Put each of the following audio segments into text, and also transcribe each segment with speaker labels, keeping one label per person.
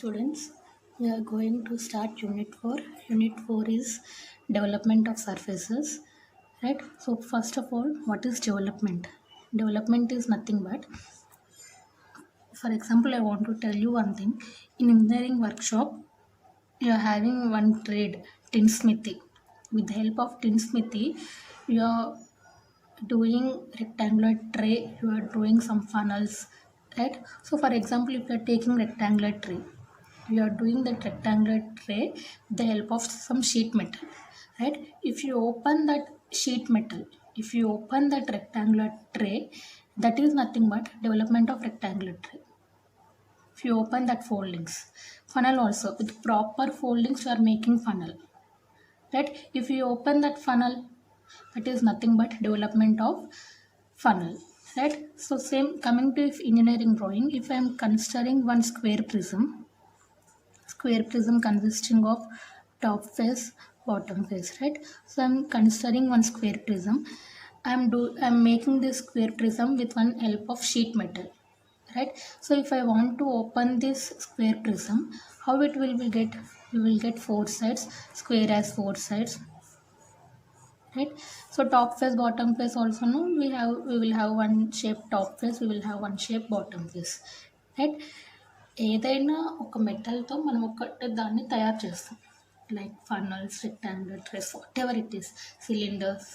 Speaker 1: students, we are going to start Unit 4. Unit 4 is development of surfaces. Right? So, first of all, what is development? Development is nothing but, for example, I want to tell you one thing. In engineering workshop, you are having one trade, tinsmithy. With the help of tinsmithy, you are doing rectangular tray, you are drawing some funnels, right? So, for example, if you are taking rectangular tray, we are doing that rectangular tray with the help of some sheet metal, right? If you open that rectangular tray, that is nothing but development of rectangular tray. If you open that foldings, funnel also, with proper foldings you are making funnel, right? If you open that funnel, that is nothing but development of funnel, right? So same coming to if engineering drawing, if I am considering one square prism consisting of top face, bottom face, right? So I'm considering one square prism. I'm making this square prism with one help of sheet metal, right? So if I want to open this square prism, how it will be get? We will get four sides. Square has four sides, right? So top face, bottom face also, no, we will have one shape top face, we will have one shape bottom face, right? ఏదైనా ఒక మెటల్తో మనం ఒకటి దాన్ని తయారు చేస్తాం, like funnels, rectangular trays, whatever it is, cylinders.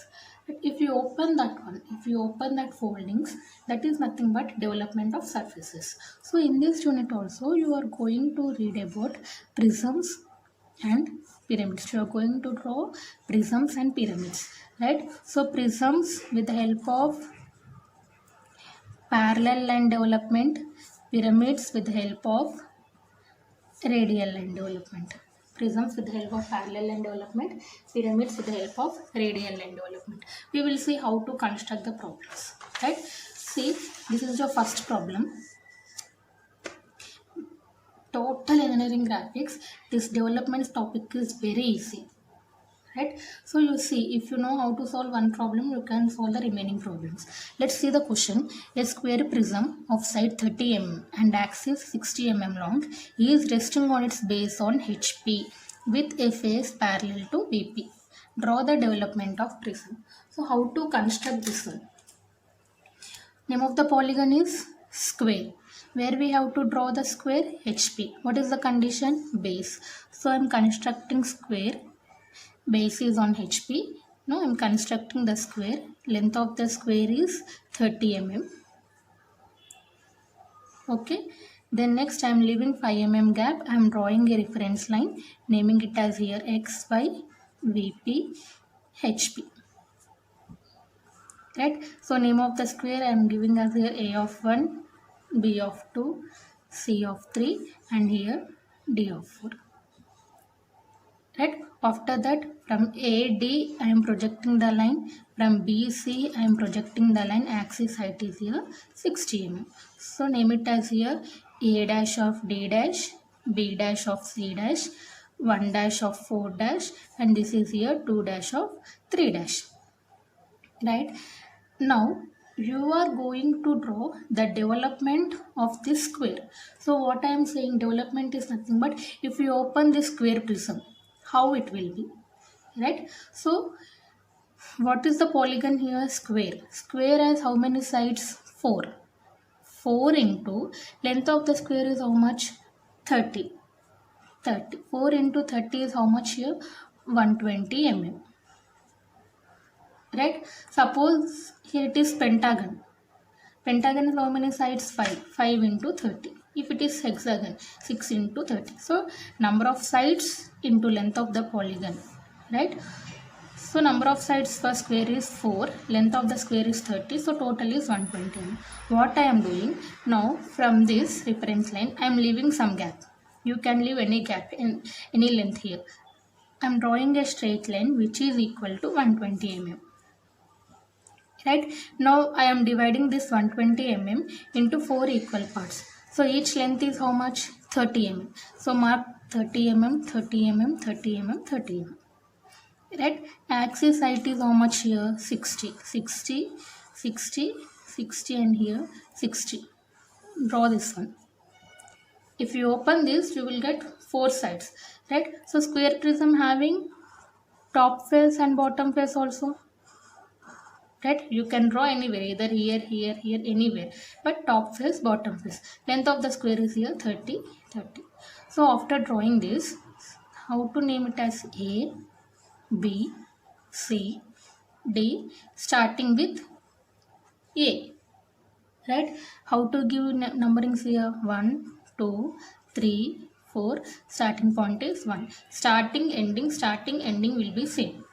Speaker 1: If you open that foldings, that is nothing but development of surfaces. So in this unit also you are going to read about prisms and pyramids. You are going to draw prisms and pyramids, right? So prisms with the help of parallel line development, pyramids with the help of radial line development. Prisms with the help of parallel line development, pyramids with the help of radial line development. We will see how to construct the problems, right? See, this is your first problem. Total engineering graphics, this development topic is very easy, right? So you see, if you know how to solve one problem, you can solve the remaining problems. Let's see the question. A square prism of side 30 mm and axis 60 mm long is resting on its base on HP with a face parallel to BP. Draw the development of prism. So how to construct this one? Name of the polygon is square. Where we have to draw the square? HP. What is the condition? Base. So I am constructing square. Base is on HP. Now I am constructing the square. Length of the square is 30 mm. Okay. Then next I am leaving 5 mm gap. I am drawing a reference line, naming it as here XY, VP, HP. Right. So name of the square I am giving as here A of 1, B of 2, C of 3, and here D of 4. Right. After that, from AD I am projecting the line, from BC I am projecting the line, axis height is here 60 mm. So name it as here A dash of D dash, B dash of C dash, 1 dash of 4 dash, and this is here 2 dash of 3 dash. Right. Now you are going to draw the development of this square. So what I am saying, development is nothing but if you open this square prism, how it will be, right? So what is the polygon here? Square. Square has how many sides? 4 into length of the square is how much? 30. 4 into 30 is how much here? 120 mm. Right? Suppose here it is pentagon. Pentagon is how many sides? 5 into 30. If it is hexagon, 6 into 30. So number of sides into length of the polygon, right? So number of sides for square is 4, length of the square is 30, so total is 120. What I am doing now, from this reference line I am leaving some gap. You can leave any gap in any length here. I am drawing a straight line which is equal to 120 mm. Right. Now I am dividing this 120 mm into 4 equal parts. So each length is how much? 30 mm. So mark 30 mm, 30 mm, 30 mm, 30 mm. Right. Axis height is how much here? 60, 60, 60, 60, and here 60. Draw this one. If you open this, you will get 4 sides, right? So square prism having top face and bottom face also, right? You can draw anywhere, either here, here, here, anywhere, but top face, bottom face. Length of the square is here 30, 30. So after drawing this, how to name it as A, B, C, D, starting with A, right? How to give numberings here? 1, 2, 3, 4. Starting point is 1. Starting, ending will be same.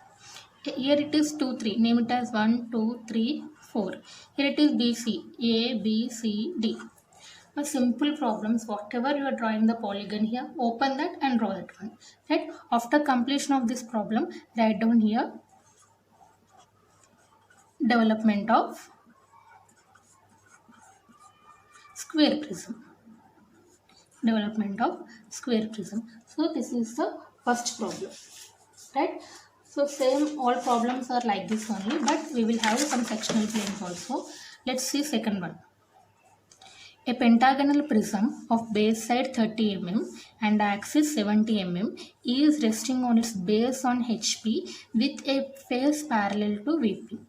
Speaker 1: Here it is 2, 3. Name it as 1, 2, 3, 4. Here it is BC. A, B, C, D. A simple problems, whatever you are drawing the polygon here, open that and draw that one. Right? After completion of this problem, write down here development of square prism. Development of square prism. So this is the first problem. Right? So same, all problems are like this only, but we will have some sectional planes also. Let's see second one. A pentagonal prism of base side 30 mm and axis 70 mm is resting on its base on HP with a face parallel to VP.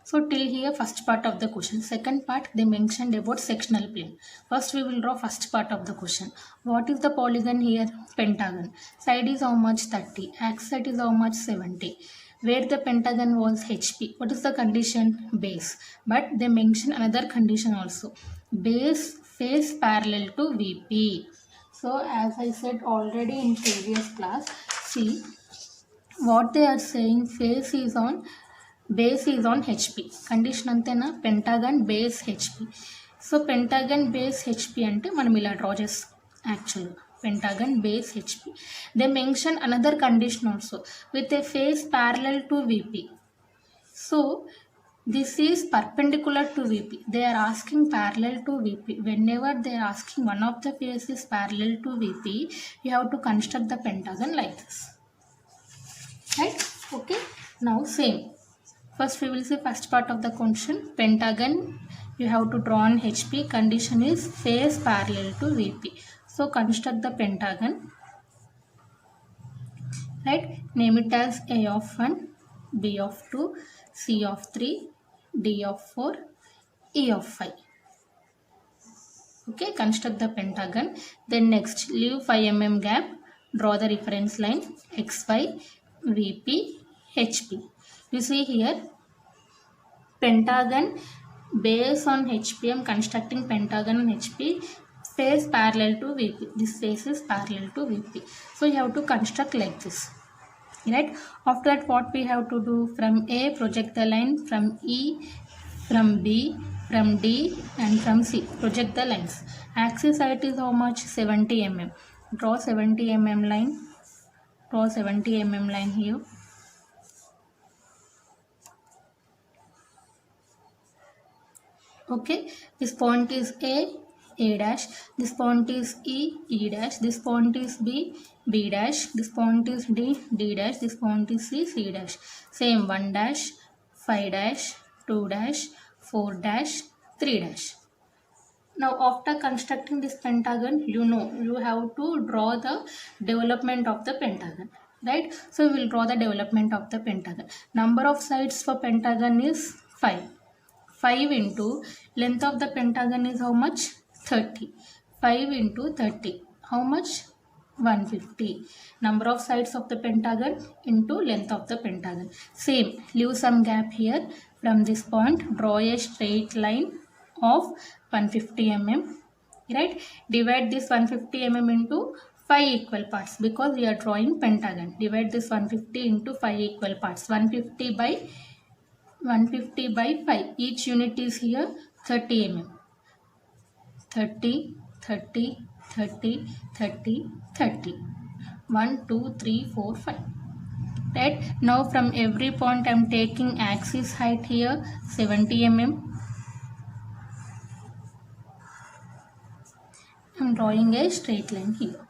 Speaker 1: So till here first part of the question. Second part they mentioned about sectional plane. First we will draw first part of the question. What is the polygon here? Pentagon. Side is how much? 30. Axis side is how much? 70. Where the pentagon was HP. What is the condition? Base. But they mention another condition also. Base face parallel to VP. So as I said already in previous class, see what they are saying, face is on, base is on HP. Condition antena pentagon base HP. So pentagon base HP ante manam ila draw chestam. Actually pentagon base HP. They mention another condition also, with a face parallel to VP. So this is perpendicular to VP. They are asking parallel to VP. Whenever they are asking one of the faces parallel to VP, you have to construct the pentagon like this. Right? Okay. Now same. First we will see first part of the question. Pentagon you have to draw on HP. Condition is face parallel to VP. So construct the pentagon. Right? Name it as A of 1, B of 2, C of 3, D of 4, E of 5. Okay, construct the pentagon. Then next leave 5 mm gap. Draw the reference line XY, VP, HP. You see here pentagon base on HP. I am constructing pentagon on HP, face parallel to VP. This face is parallel to VP. So you have to construct like this. Right? After that what we have to do? From A project the line, from E, from B, from D and from C. Project the lines. Axis height is how much? 70 mm. Draw 70 mm line. Draw 70 mm line here. Okay, this point is A dash, this point is E dash, this point is B dash, this point is D dash, this point is C dash. Same 1 dash, 5 dash, 2 dash, 4 dash, 3 dash. Now after constructing this pentagon, you have to draw the development of the pentagon. Right? So we will draw the development of the pentagon. Number of sides for pentagon is 5. 5 into length of the pentagon is how much? 30. 5 into 30. How much? 150. Number of sides of the pentagon into length of the pentagon. Same. Leave some gap here. From this point, draw a straight line of 150 mm. Right? Divide this 150 mm into 5 equal parts because we are drawing pentagon. Divide this 150 into 5 equal parts. 150 by 5. Each unit is here 30 mm. 30, 30, 30, 30, 30. 1, 2, 3, 4, 5. Right? Now from every point I am taking axis height here 70 mm. I am drawing a straight line here.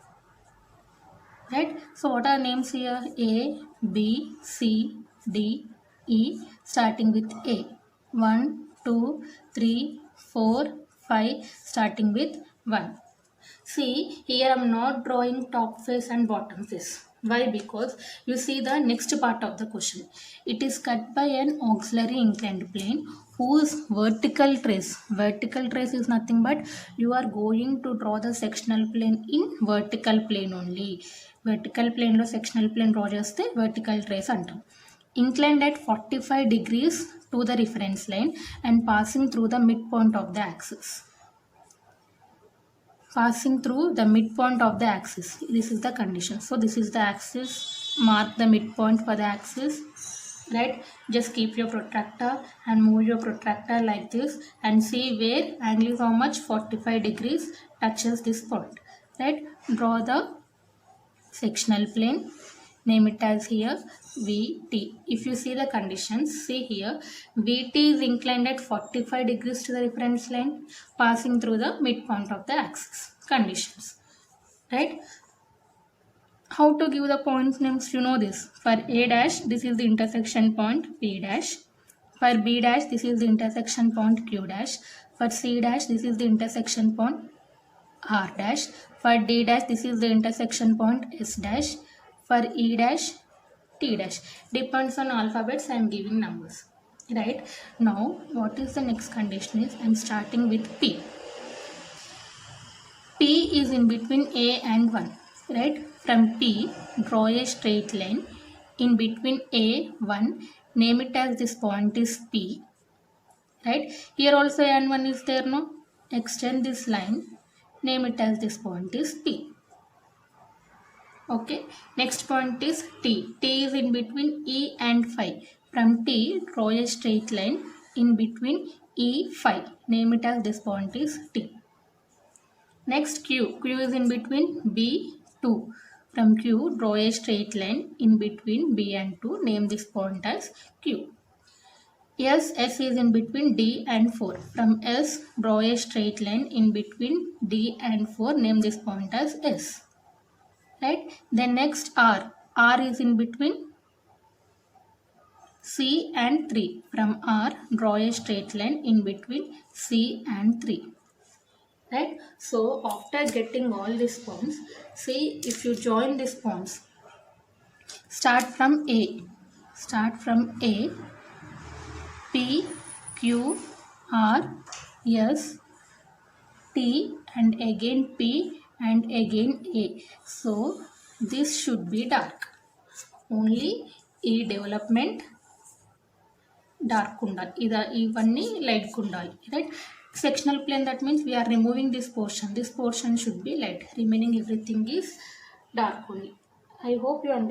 Speaker 1: Right? So what are names here? A, B, C, D, E, starting with A. 1, 2, 3, 4, 5, starting with 1. See, here I am not drawing top face and bottom face. Why? Because you see the next part of the question. It is cut by an auxiliary inclined plane whose vertical trace is nothing but you are going to draw the sectional plane in vertical plane only. Vertical plane lo sectional plane draw చేస్తే vertical trace అంటాం. Inclined at 45 degrees to the reference line and passing through the midpoint of the axis. Passing through the midpoint of the axis. This is the condition. So this is the axis. Mark the midpoint for the axis. Right? Just keep your protractor and move your protractor like this and see where angle is how much, 45 degrees touches this point. Right? Draw the sectional plane. Name it as here VT. If you see the conditions, see here VT is inclined at 45 degrees to the reference line, passing through the midpoint of the axis. Conditions, right? How to give the point names? You know this. For A dash, this is the intersection point P dash. For B dash, this is the intersection point Q dash. For C dash, this is the intersection point R dash. For D dash, this is the intersection point S dash. For E dash, T dash. Depends on alphabets, I am giving numbers. Right? Now, what is the next condition is I am starting with P. P is in between A and 1. Right? From P, draw a straight line in between A, 1. Name it as this point is P. Right? Here also A and 1 is there, no? Extend this line. Name it as this point is P. Okay, next point is T. T is in between E and 5. From T, draw a straight line in between E, 5. Name it as this point is T. Next Q. Q is in between B, 2. From Q, draw a straight line in between B and 2. Name this point as Q. S is in between D and 4. From S, draw a straight line in between D and 4. Name this point as S. Right? Then next R. R is in between C and 3. From R, draw a straight line in between C and 3. Right? So after getting all these points, see if you join these points. Start from A. P, Q, R, S, T and again P and again A. So this should be dark. Only E development dark undali. Ivanni light kundali. Right? Sectional plane, that means we are removing this portion. This portion should be light. Remaining everything is dark only. I hope you understand.